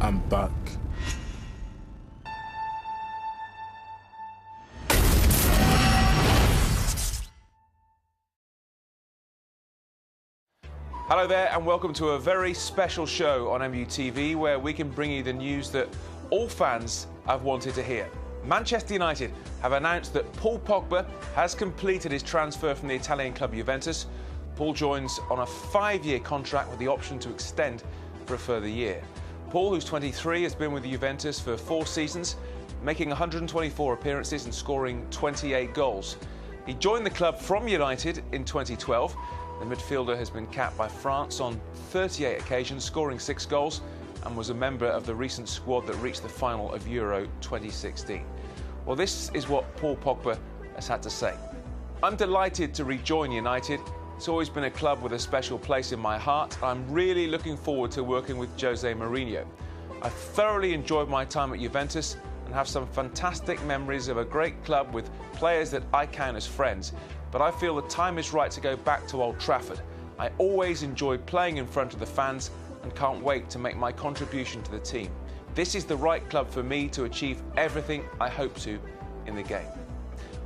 I'm back. Hello there and welcome to a very special show on MUTV where we can bring you the news that all fans have wanted to hear. Manchester United have announced that Paul Pogba has completed his transfer from the Italian club Juventus. Paul joins on a 5-year contract with the option to extend for a further year. Paul, who's 23, has been with Juventus for 4 seasons, making 124 appearances and scoring 28 goals. He joined the club from United in 2012. The midfielder has been capped by France on 38 occasions, scoring 6 goals, and was a member of the recent squad that reached the final of Euro 2016. Well, this is what Paul Pogba has had to say. I'm delighted to rejoin United. It's always been a club with a special place in my heart. I'm really looking forward to working with Jose Mourinho. I've thoroughly enjoyed my time at Juventus and have some fantastic memories of a great club with players that I count as friends. But I feel the time is right to go back to Old Trafford. I always enjoyed playing in front of the fans and can't wait to make my contribution to the team. This is the right club for me to achieve everything I hope to in the game.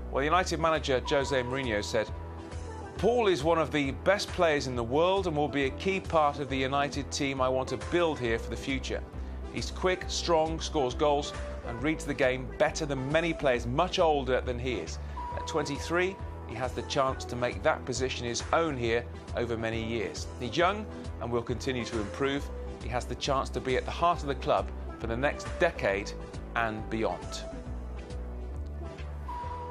Well, United manager Jose Mourinho said, Paul is one of the best players in the world and will be a key part of the United team I want to build here for the future. He's quick, strong, scores goals and reads the game better than many players much older than he is. At 23, he has the chance to make that position his own here over many years. He's young and will continue to improve. He has the chance to be at the heart of the club for the next decade and beyond.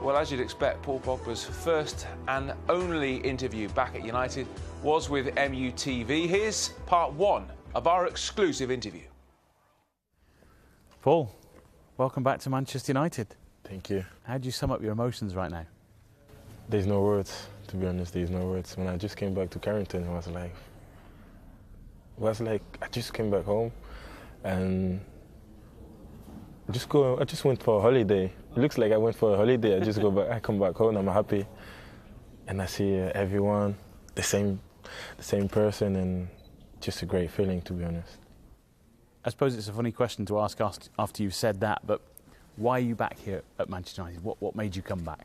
Well, as you'd expect, Paul Pogba's first and only interview back at United was with MUTV. Here's part 1 of our exclusive interview. Paul, welcome back to Manchester United. Thank you. How do you sum up your emotions right now? There's no words, to be honest, there's no words. When I just came back to Carrington, it was like I just came back home and I just went for a holiday. It looks like I went for a holiday. I come back home, I'm happy. And I see everyone, the same person, and just a great feeling, to be honest. I suppose it's a funny question to ask after you've said that, but why are you back here at Manchester United? What made you come back?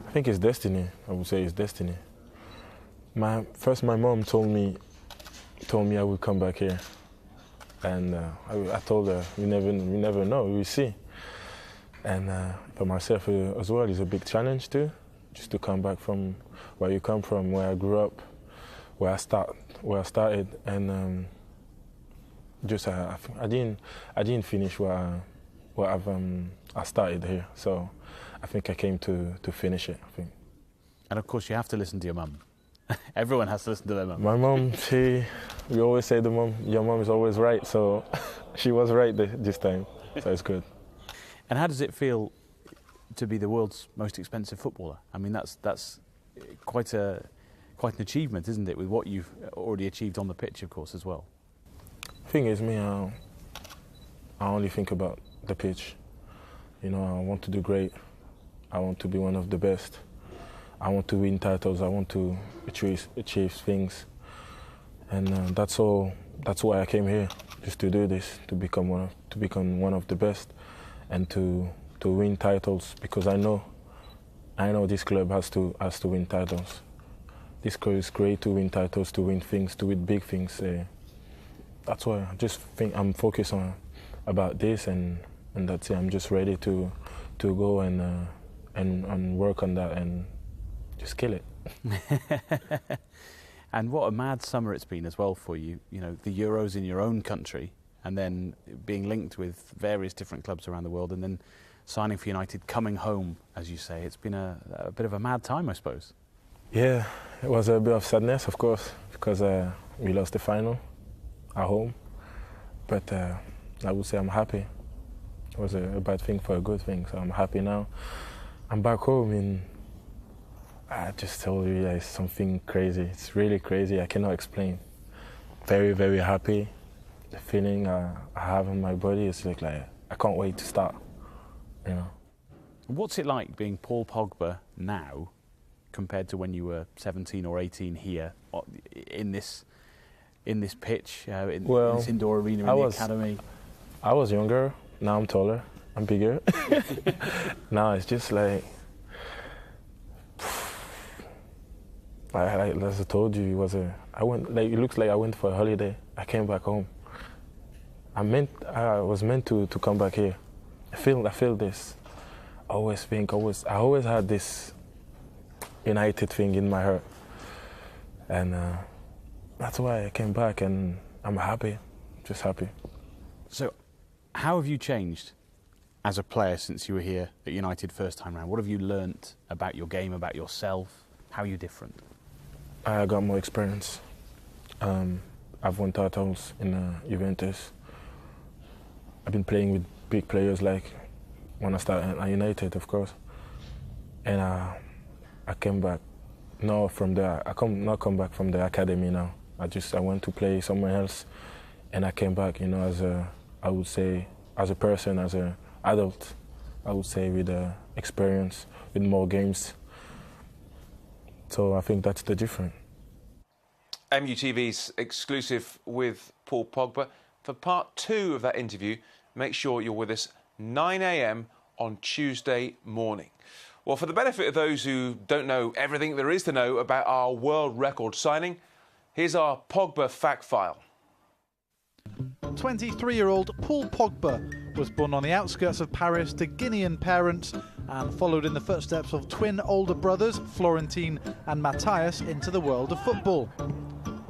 I think it's destiny. I would say it's destiny. My mom told me I would come back here, and I told her we never know, we will see. And for myself as well, it's a big challenge too, just to come back from where you come from, where I grew up, where I started, and I didn't finish where I started here. So I think I came to finish it, I think. And of course you have to listen to your mum. Everyone has to listen to their mum. My mum, we always say your mum is always right, so she was right this time, so it's good. And how does it feel to be the world's most expensive footballer? I mean, that's quite an achievement, isn't it, with what you've already achieved on the pitch, of course, as well? The thing is, I only think about the pitch. I want to do great. I want to be one of the best. I want to win titles. I want to achieve things. And that's all. That's why I came here, just to do this, to become one of the best, and to win titles. Because I know this club has to win titles. This club is great to win titles, to win things, to win big things. That's why I just think I'm focused on about this, and that's it. I'm just ready to go and work on that and just kill it. And what a mad summer it's been as well for you. The Euros in your own country, and then being linked with various different clubs around the world, and then signing for United, coming home, as you say. It's been a bit of a mad time, I suppose. Yeah, it was a bit of sadness, of course, because we lost the final at home. But I would say I'm happy. It was a bad thing for a good thing, so I'm happy now. I'm back home, and I just told you, it's something crazy. It's really crazy. I cannot explain. Very, very happy. The feeling I have in my body is like I can't wait to start. What's it like being Paul Pogba now compared to when you were 17 or 18 here in this in this pitch, in this indoor arena in the academy? I was younger. Now I'm taller. I'm bigger. Now it's just like as I told you, it looks like I went for a holiday. I came back home. I was meant to come back here. I feel this. I always had this United thing in my heart, and that's why I came back, and I'm happy, just happy. So, how have you changed as a player since you were here at United first time round? What have you learnt about your game, about yourself? How are you different? I got more experience. I've won titles in Juventus. I've been playing with big players, like when I started at United, of course. And I came back. Now from there, not come back from the academy now. I went to play somewhere else, and I came back. As a person, as an adult, I would say with experience, with more games. So I think that's the difference. MUTV's exclusive with Paul Pogba. For part 2 of that interview, make sure you're with us 9 a.m. on Tuesday morning. Well, for the benefit of those who don't know everything there is to know about our world record signing, here's our Pogba fact file. 23-year-old Paul Pogba was born on the outskirts of Paris to Guinean parents and followed in the footsteps of twin older brothers, Florentine and Matthias, into the world of football.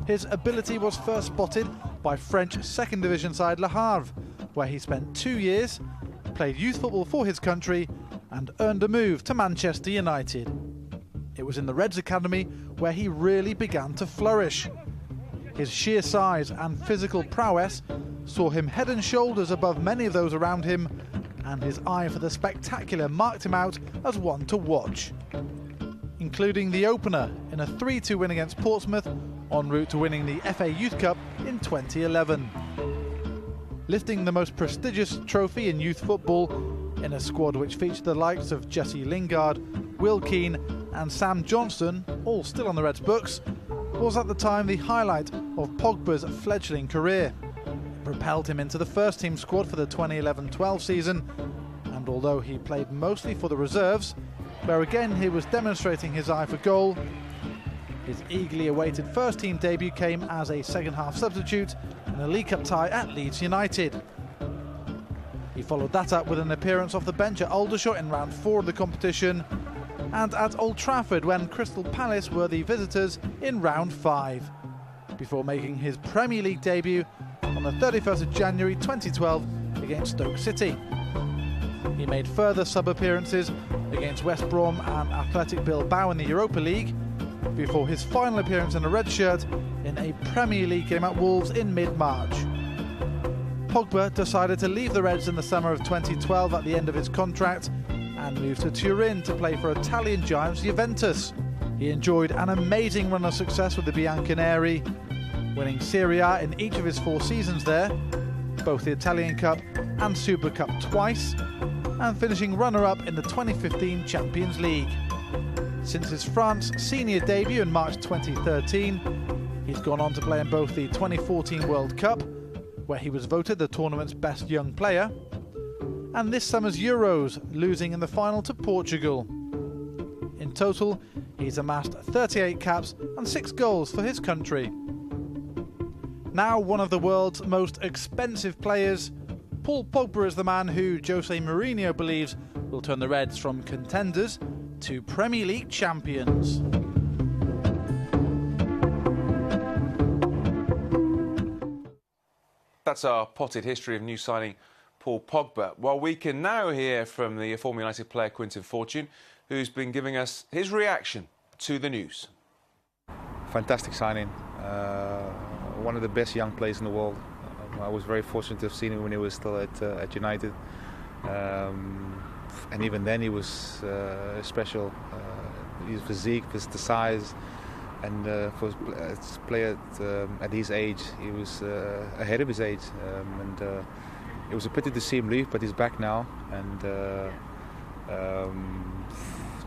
His ability was first spotted by French second division side Le Havre, where he spent 2 years, played youth football for his country and earned a move to Manchester United. It was in the Reds Academy where he really began to flourish. His sheer size and physical prowess saw him head and shoulders above many of those around him, and his eye for the spectacular marked him out as one to watch, including the opener in a 3-2 win against Portsmouth, en route to winning the FA Youth Cup in 2011. Lifting the most prestigious trophy in youth football in a squad which featured the likes of Jesse Lingard, Will Keane and Sam Johnston, all still on the Reds' books, was at the time the highlight of Pogba's fledgling career. It propelled him into the first team squad for the 2011-12 season, and although he played mostly for the reserves, where again he was demonstrating his eye for goal, his eagerly awaited first team debut came as a second half substitute in a League Cup tie at Leeds United. He followed that up with an appearance off the bench at Aldershot in round 4 of the competition, and at Old Trafford when Crystal Palace were the visitors in round 5, before making his Premier League debut on the 31st of January 2012 against Stoke City. He made further sub-appearances against West Brom and Athletic Bilbao in the Europa League, before his final appearance in a red shirt in a Premier League game at Wolves in mid-March. Pogba decided to leave the Reds in the summer of 2012 at the end of his contract and moved to Turin to play for Italian giants Juventus. He enjoyed an amazing run of success with the Bianconeri, winning Serie A in each of his 4 seasons there, both the Italian Cup and Super Cup twice, and finishing runner-up in the 2015 Champions League. Since his France senior debut in March 2013, he's gone on to play in both the 2014 World Cup, where he was voted the tournament's best young player, and this summer's Euros, losing in the final to Portugal. In total, he's amassed 38 caps and 6 goals for his country. Now one of the world's most expensive players, Paul Pogba is the man who Jose Mourinho believes will turn the Reds from contenders to Premier League champions. That's our potted history of new signing Paul Pogba. Well, we can now hear from the former United player Quinton Fortune, who's been giving us his reaction to the news. Fantastic signing. One of the best young players in the world. I was very fortunate to have seen him when he was still at United. And even then he was special. His physique, the size, and for a player at his age, he was ahead of his age. It was a pity to see him leave, but he's back now, and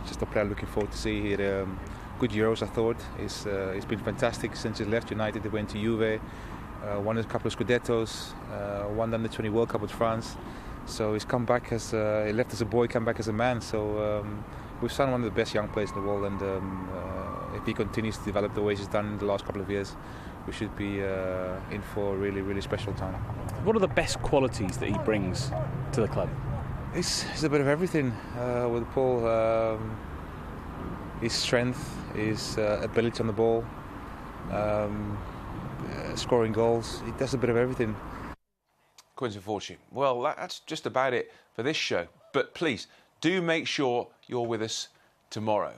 just a player looking forward to see here good Euros, I thought. It's been fantastic since he left United. He went to Juve, won a couple of Scudettos, won the Under-20 World Cup with France. So he's come back he left as a boy, come back as a man. So we've signed one of the best young players in the world, and if he continues to develop the way he's done in the last couple of years, we should be in for a really, really special time. What are the best qualities that he brings to the club? It's a bit of everything with Paul. His strength, his ability on the ball, scoring goals. He does a bit of everything. Quinton Fortune. Well, that's just about it for this show. But please, do make sure you're with us tomorrow.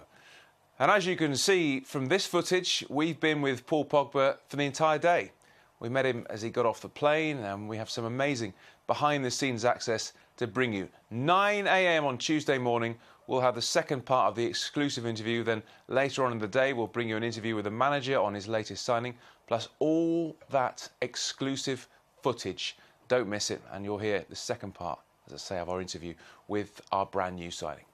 And as you can see from this footage, we've been with Paul Pogba for the entire day. We met him as he got off the plane, and we have some amazing behind-the-scenes access to bring you. 9 a.m. on Tuesday morning, we'll have the second part of the exclusive interview. Then later on in the day, we'll bring you an interview with the manager on his latest signing, plus all that exclusive footage. Don't miss it, and you'll hear the second part, as I say, of our interview with our brand new signing.